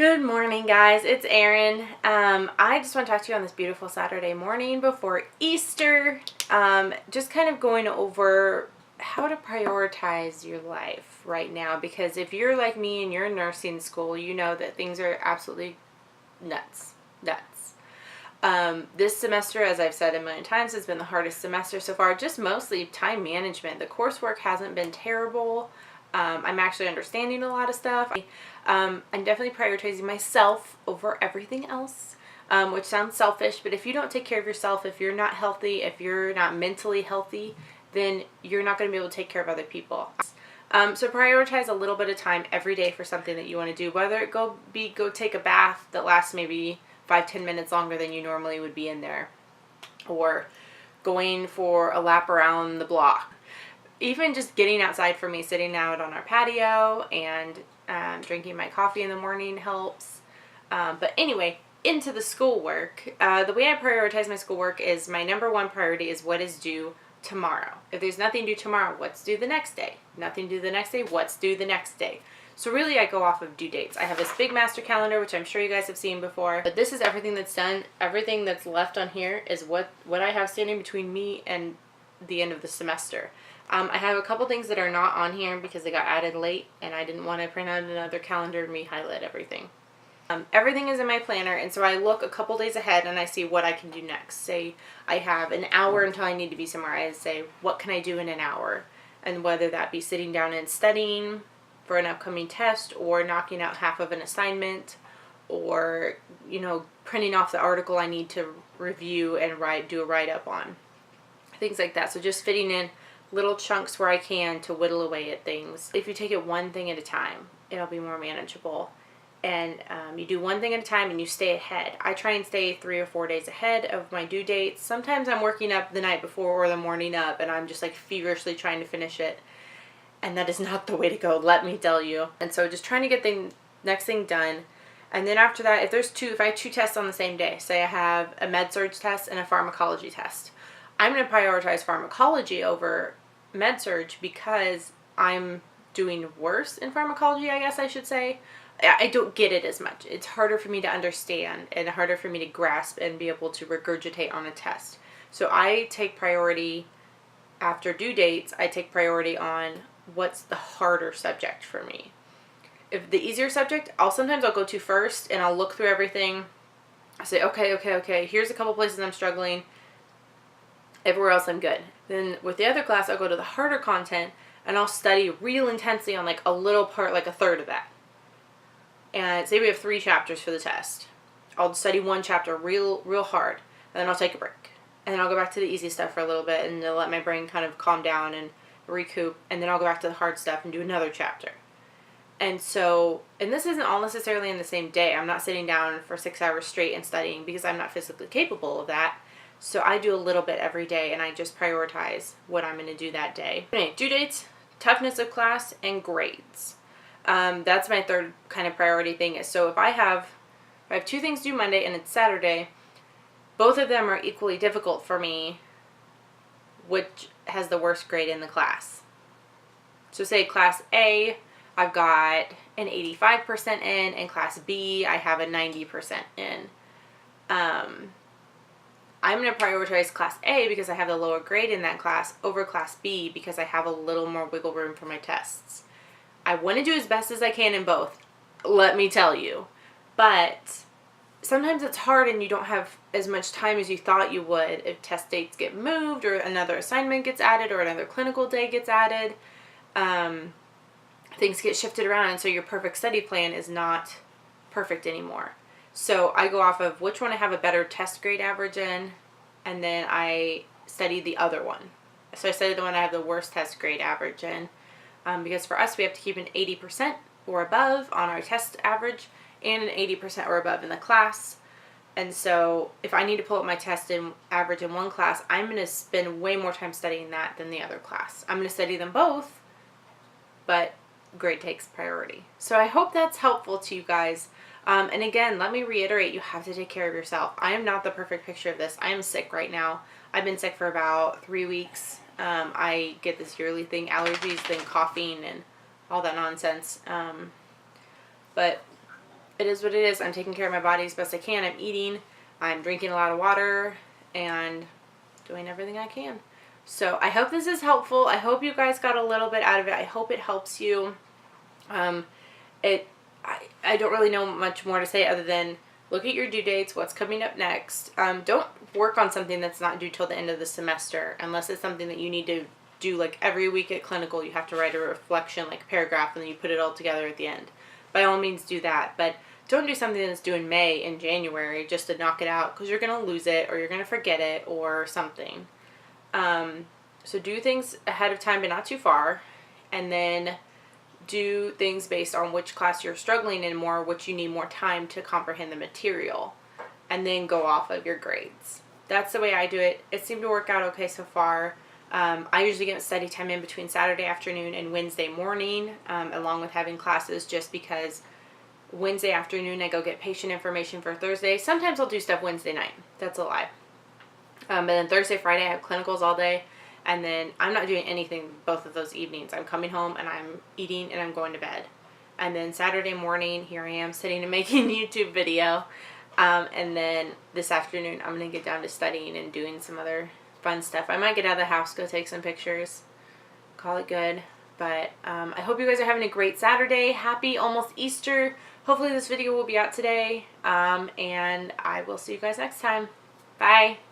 Good morning, guys. It's Erin. I just want to talk to you on this beautiful Saturday morning before Easter. Just kind of going over how to prioritize your life right now, because if you're like me and you're in nursing school, you know that things are absolutely nuts. This semester, as I've said a million times, has been the hardest semester so far. Just mostly time management. The coursework hasn't been terrible. I'm actually understanding a lot of stuff. I'm definitely prioritizing myself over everything else, which sounds selfish, but if you don't take care of yourself, if you're not healthy, if you're not mentally healthy, then you're not going to be able to take care of other people. So prioritize a little bit of time every day for something that you want to do, whether it go take a bath that lasts maybe 5-10 minutes longer than you normally would be in there, or going for a lap around the block. Even just getting outside for me, sitting out on our patio and drinking my coffee in the morning helps. But anyway, into the schoolwork. The way I prioritize my schoolwork is my number one priority is what is due tomorrow. If there's nothing due tomorrow, what's due the next day? Nothing due the next day, what's due the next day? So really I go off of due dates. I have this big master calendar, which I'm sure you guys have seen before. But this is everything that's done. Everything that's left on here is what I have standing between me and the end of the semester. I have a couple things that are not on here because they got added late and I didn't want to print out another calendar and re-highlight everything. Everything is in my planner, and so I look a couple days ahead and I see what I can do next. Say I have an hour until I need to be somewhere. I say, what can I do in an hour? And whether that be sitting down and studying for an upcoming test, or knocking out half of an assignment, or, printing off the article I need to review and do a write-up on. Things like that. So just fitting in little chunks where I can to whittle away at things. If you take it one thing at a time, it'll be more manageable. And you do one thing at a time and you stay ahead. I try and stay 3 or 4 days ahead of my due dates. Sometimes I'm working up the night before or the morning up and I'm just like feverishly trying to finish it. And that is not the way to go, let me tell you. And so just trying to get the next thing done. And then after that, if I have 2 tests on the same day, say I have a med-surg test and a pharmacology test, I'm going to prioritize pharmacology over med-surg because I'm doing worse in pharmacology, I guess I should say. I don't get it as much. It's harder for me to understand and harder for me to grasp and be able to regurgitate on a test. So I take priority after due dates. I take priority on what's the harder subject for me. If the easier subject, sometimes I'll go to first and I'll look through everything. I say, okay, here's a couple places I'm struggling. Everywhere else I'm good. Then with the other class, I'll go to the harder content and I'll study real intensely on like a little part, like a third of that. And say we have 3 chapters for the test. I'll study 1 chapter real hard, and then I'll take a break. And then I'll go back to the easy stuff for a little bit and let my brain kind of calm down and recoup. And then I'll go back to the hard stuff and do another chapter. And this isn't all necessarily in the same day. I'm not sitting down for 6 hours straight and studying because I'm not physically capable of that. So I do a little bit every day, and I just prioritize what I'm going to do that day. Okay, due dates, toughness of class, and grades. That's my third kind of priority thing. So if I have 2 things due Monday and it's Saturday, both of them are equally difficult for me. Which has the worst grade in the class? So say class A, I've got an 85% in, and class B, I have a 90% in. I'm going to prioritize class A because I have the lower grade in that class over class B because I have a little more wiggle room for my tests. I want to do as best as I can in both, let me tell you. But sometimes it's hard and you don't have as much time as you thought you would if test dates get moved or another assignment gets added or another clinical day gets added. Things get shifted around, and so your perfect study plan is not perfect anymore. So I go off of which one I have a better test grade average in, and then I study the other one. So I study the one I have the worst test grade average in, because for us we have to keep an 80% or above on our test average and an 80% or above in the class. And so if I need to pull up my test and average in one class, I'm going to spend way more time studying that than the other class. I'm going to study them both, but grade takes priority. So I hope that's helpful to you guys. And again, let me reiterate, you have to take care of yourself. I am not the perfect picture of this. I am sick right now. I've been sick for about 3 weeks. I get this yearly thing, allergies, then coughing and all that nonsense. But it is what it is. I'm taking care of my body as best I can. I'm eating, I'm drinking a lot of water, and doing everything I can. So I hope this is helpful. I hope you guys got a little bit out of it. I hope it helps you. I don't really know much more to say other than look at your due dates, what's coming up next. Don't work on something that's not due till the end of the semester unless it's something that you need to do like every week at clinical. You have to write a reflection, like a paragraph, and then you put it all together at the end. By all means do that, but don't do something that's due in May and January just to knock it out, because you're going to lose it or you're going to forget it or something. So do things ahead of time but not too far, and then do things based on which class you're struggling in more, which you need more time to comprehend the material, and then go off of your grades. That's the way I do it. It seemed to work out okay so far. I usually get study time in between Saturday afternoon and Wednesday morning, along with having classes, just because Wednesday afternoon I go get patient information for Thursday. Sometimes I'll do stuff Wednesday night. That's a lie. But then Thursday, Friday I have clinicals all day. And then I'm not doing anything both of those evenings. I'm coming home and I'm eating and I'm going to bed. And then Saturday morning, here I am sitting and making a YouTube video. And then this afternoon, I'm going to get down to studying and doing some other fun stuff. I might get out of the house, go take some pictures, call it good. But I hope you guys are having a great Saturday. Happy almost Easter. Hopefully this video will be out today. And I will see you guys next time. Bye.